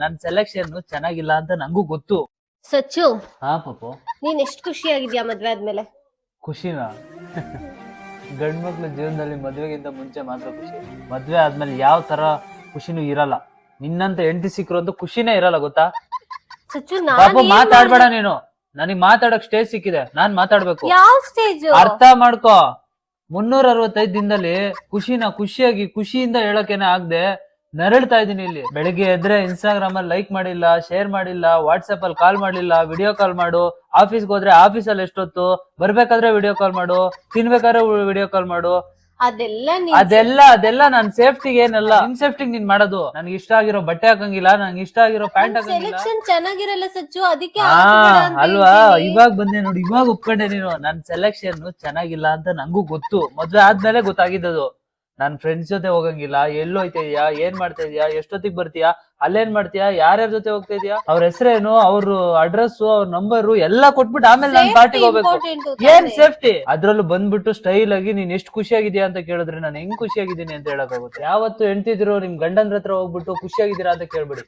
ನನ್ ಸೆಲೆಕ್ಷನ್ ಚೆನ್ನಾಗಿಲ್ಲ ಅಂತ ನಂಗೂ ಗೊತ್ತು. ಸಚ್ಚು, ಹಾ ಪಾಪು, ನೀನ್ ಎಷ್ಟು ಖುಷಿಯಾಗಿದ್ಯಾ ಮದ್ವೆ ಆದ್ಮೇಲೆ? ಖುಷಿನಾ? ಗಂಡ್ ಮಕ್ಳು ಜೀವನದಲ್ಲಿ ಮದ್ವೆಗಿಂತ ಮುಂಚೆ ಮಾತ್ರ ಖುಷಿ. ಮದ್ವೆ ಆದ್ಮೇಲೆ ಯಾವ ತರ ಖುಷಿನೂ ಇರಲ್ಲ. ನಿನ್ನಂತ ಹೆಂಡತಿ ಸಿಕ್ರು ಅಂತ ಖುಷಿನೇ ಇರಲ್ಲ, ಗೊತ್ತಾ? ಸಚ್ಚು, ಪಾಪು ಮಾತಾಡ್ಬೇಡ ನೀನು. ನನಗ್ ಮಾತಾಡಕ್ ಸ್ಟೇಜ್ ಸಿಕ್ಕಿದೆ, ನಾನ್ ಮಾತಾಡ್ಬೇಕು. ಯಾವ ಸ್ಟೇಜ್? ಅರ್ಥ ಮಾಡ್ಕೋ. 365 ದಿನದಲ್ಲಿ ಖುಷಿಯಿಂದ ಹೇಳಕ್ಕೇನೆ ಆಗದೆ ನರಳ್ತಾ ಇದೀನಿ ಇಲ್ಲಿ. ಬೆಳಿಗ್ಗೆ ಎದ್ರೆ ಇನ್ಸ್ಟಾಗ್ರಾಮ್ ಅಲ್ಲಿ ಲೈಕ್ ಮಾಡಿಲ್ಲ, ಶೇರ್ ಮಾಡಿಲ್ಲ, ವಾಟ್ಸ್ಆಪ್ ಅಲ್ಲಿ ಕಾಲ್ ಮಾಡ್ಲಿಲ್ಲ, ವಿಡಿಯೋ ಕಾಲ್ ಮಾಡು. ಆಫೀಸ್ಗೆ ಹೋದ್ರೆ ಆಫೀಸಲ್ಲಿ ಎಷ್ಟೊತ್ತು, ಬರ್ಬೇಕಾದ್ರೆ ವಿಡಿಯೋ ಕಾಲ್ ಮಾಡು, ತಿನ್ಬೇಕಾದ್ರೆ ವಿಡಿಯೋ ಕಾಲ್ ಮಾಡು. ಅದೆಲ್ಲ ನನ್ ಸೇಫ್ಟಿಗೆ ಏನಲ್ಲ, ನಿನ್ ಸೇಫ್ಟಿಗೆ ನೀನ್ ಮಾಡೋದು. ನನ್ಗೆ ಇಷ್ಟ ಆಗಿರೋ ಬಟ್ಟೆ ಹಾಕಂಗಿಲ್ಲ, ನನ್ಗೆ ಇಷ್ಟ ಆಗಿರೋ ಪ್ಯಾಂಟ್ ಹಾಕಂಗಿಲ್ಲ. ಚೆನ್ನಾಗಿರಲ್ಲ ಸಚ್ಚು, ಅದಕ್ಕೆ ಅಲ್ವಾ? ಇವಾಗ ಬಂದೆ ನೋಡಿ, ಇವಾಗ ಒಪ್ಕೊಂಡೆ ನೀನು. ನನ್ ಸೆಲೆಕ್ಷನ್ ಚೆನ್ನಾಗಿಲ್ಲ ಅಂತ ನಂಗೂ ಗೊತ್ತು. ಮದ್ವೆ ಆದ್ಮೇಲೆ ಗೊತ್ತಾಗಿದ್ದದು. ನನ್ ಫ್ರೆಂಡ್ಸ್ ಜೊತೆ ಹೋಗಂಗಿಲ್ಲ, ಎಲ್ಲೋ ಹೋಯ್ತಾ ಇದೀಯಾ, ಏನ್ ಮಾಡ್ತಾ ಇದೀಯಾ, ಎಷ್ಟೊತ್ತಿಗೆ ಬರ್ತೀಯಾ, ಅಲ್ಲೇನ್ ಮಾಡ್ತೀಯಾ, ಯಾರ್ಯಾರ ಜೊತೆ ಹೋಗ್ತಾ ಇದೀಯಾ, ಅವ್ರ ಹೆಸರೇನು, ಅವ್ರ ಅಡ್ರೆಸ್, ಅವ್ರ ನಂಬರ್ ಎಲ್ಲಾ ಕೊಟ್ಬಿಟ್ಟು ಆಮೇಲೆ ನಾನ್ ಪಾರ್ಟಿಗೆ ಹೋಗ್ಬೇಕು. ಏನ್ ಸೇಫ್ಟಿ? ಅದ್ರಲ್ಲೂ ಬಂದ್ಬಿಟ್ಟು ಸ್ಟೈಲ್ ಆಗಿ ನೀನ್ ಎಷ್ಟು ಖುಷಿಯಾಗಿದ್ಯಾ ಅಂತ ಕೇಳಿದ್ರೆ ನಾನು ಹೆಂಗ್ ಖುಷಿಯಾಗಿದ್ದೀನಿ ಅಂತ ಹೇಳಕ್ಕಾಗುತ್ತೆ? ಯಾವತ್ತು ಹೆಂಡ್ತಿದ್ರು ನಿಮ್ ಗಂಡಂದ್ರ ಹತ್ರ ಹೋಗ್ಬಿಟ್ಟು ಖುಷಿಯಾಗಿದ್ದೀರಾ ಅಂತ ಕೇಳ್ಬಿಡಿ.